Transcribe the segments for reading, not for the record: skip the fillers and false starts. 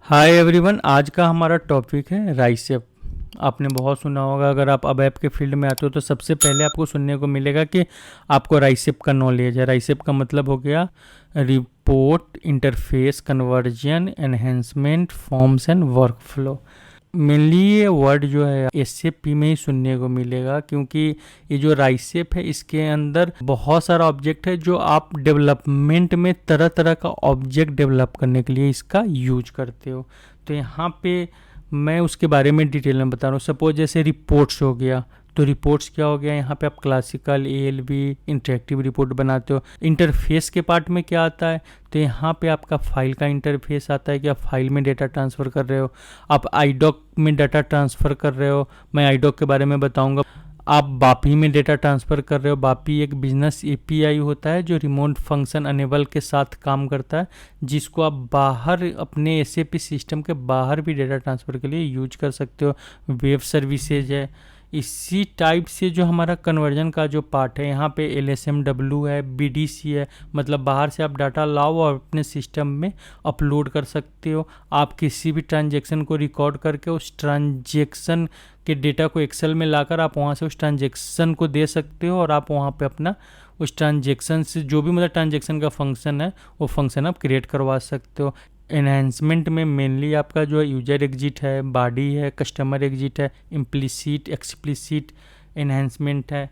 Hi everyone, आज का हमारा टॉपिक है राइसेप। आपने बहुत सुना होगा, अगर आप अब ऐप के फील्ड में आते हो तो सबसे पहले आपको सुनने को मिलेगा कि आपको राइसेप का नॉलेज है। राइसेप का मतलब हो गया report interface conversion enhancement forms and workflow. Mainly ये वर्ड जो है एसएपी में ही सुनने को मिलेगा, क्योंकि ये जो राइसेप है इसके अंदर बहुत सारा ऑब्जेक्ट है जो आप डेवलपमेंट में तरह तरह का ऑब्जेक्ट डेवलप करने के लिए इसका यूज करते हो। तो यहाँ पे मैं उसके बारे में डिटेल में बता रहा हूँ। सपोज जैसे रिपोर्ट्स हो गया, तो रिपोर्ट्स क्या हो गया, यहाँ पे आप क्लासिकल एएलवी इंटरेक्टिव रिपोर्ट बनाते हो। इंटरफेस के पार्ट में क्या आता है, तो यहाँ पे आपका फाइल का इंटरफेस आता है कि आप फाइल में डेटा ट्रांसफ़र कर रहे हो, आप आईडॉक में डाटा ट्रांसफ़र कर रहे हो। मैं आईडॉक के बारे में बताऊंगा। आप बापी में डेटा ट्रांसफ़र कर रहे हो। बापी एक बिजनेस एपीआई होता है जो रिमोट फंक्शन अनेबल के साथ काम करता है, जिसको आप बाहर अपने एसएपी सिस्टम के बाहर भी डेटा ट्रांसफ़र के लिए यूज कर सकते हो। वेब सर्विसेज है। इसी टाइप से जो हमारा कन्वर्जन का जो पार्ट है, यहाँ पे एलएसएमडब्ल्यू है, बीडीसी है, मतलब बाहर से आप डाटा लाओ और अपने सिस्टम में अपलोड कर सकते हो। आप किसी भी ट्रांजेक्शन को रिकॉर्ड करके उस ट्रांजेक्शन के डेटा को एक्सेल में लाकर आप वहाँ से उस ट्रांजेक्शन को दे सकते हो, और आप वहाँ पे अपना उस ट्रांजेक्शन से जो भी मतलब ट्रांजेक्शन का फंक्शन है वो फंक्शन आप क्रिएट करवा सकते हो। एनहेंसमेंट में मेनली आपका जो यूजर एग्जिट है, बॉडी है, कस्टमर एग्जिट है, इम्प्लिसिट एक्सप्लिसिट एनहेंसमेंट है।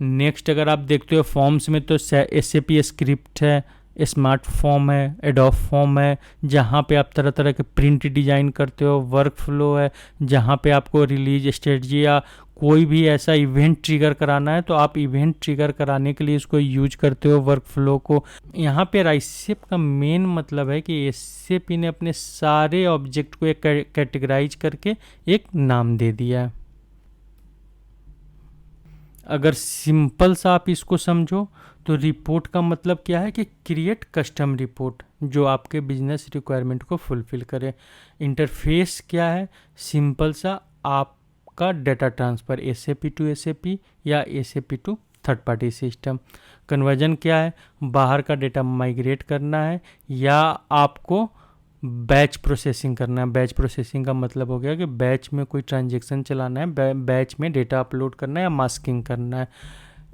नेक्स्ट अगर आप देखते हो फॉर्म्स में, तो एसएपी स्क्रिप्ट है, स्मार्ट फॉर्म है, एडोब फॉर्म है, जहाँ पे आप तरह तरह के प्रिंट डिजाइन करते हो। वर्क फ्लो है, जहाँ पे आपको रिलीज स्ट्रेटजी या कोई भी ऐसा इवेंट ट्रिगर कराना है तो आप इवेंट ट्रिगर कराने के लिए इसको यूज करते हो वर्क फ्लो को। यहाँ पे राइसेप का मेन मतलब है कि एसएपी ने अपने सारे ऑब्जेक्ट को एक कैटेगराइज करके एक नाम दे दिया है। अगर सिंपल सा आप इसको समझो तो रिपोर्ट का मतलब क्या है कि क्रिएट कस्टम रिपोर्ट जो आपके बिजनेस रिक्वायरमेंट को फुलफिल करे। इंटरफेस क्या है, सिंपल सा आपका data transfer SAP to SAP या SAP to third party system. Conversion क्या है, बाहर का डेटा माइग्रेट करना है या आपको बैच प्रोसेसिंग करना है। बैच प्रोसेसिंग का मतलब हो गया कि बैच में कोई ट्रांजेक्शन चलाना है, बैच में डेटा अपलोड करना है या मास्किंग करना है।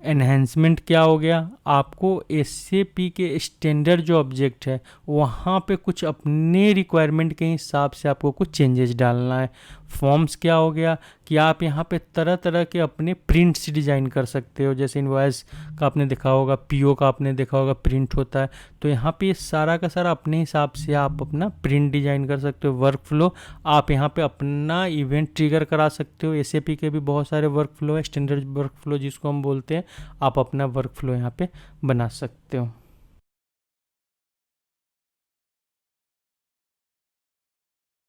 एनहेंसमेंट क्या हो गया, आपको एसएपी के स्टैंडर्ड जो ऑब्जेक्ट है वहाँ पे कुछ अपने रिक्वायरमेंट के हिसाब से आपको कुछ चेंजेस डालना है। फॉर्म्स क्या हो गया कि आप यहाँ पे तरह तरह के अपने प्रिंट्स डिज़ाइन कर सकते हो। जैसे इनवॉइस का आपने देखा होगा, पीओ का आपने देखा होगा, प्रिंट होता है। तो यहाँ पे सारा का सारा अपने हिसाब से आप अपना प्रिंट डिज़ाइन कर सकते हो। वर्क फ्लो, आप यहाँ पे अपना इवेंट ट्रिगर करा सकते हो। एसएपी के भी बहुत सारे वर्क फ्लो है, स्टैंडर्ड वर्क फ्लो जिसको हम बोलते हैं। आप अपना वर्क फ्लो यहाँ पे बना सकते हो।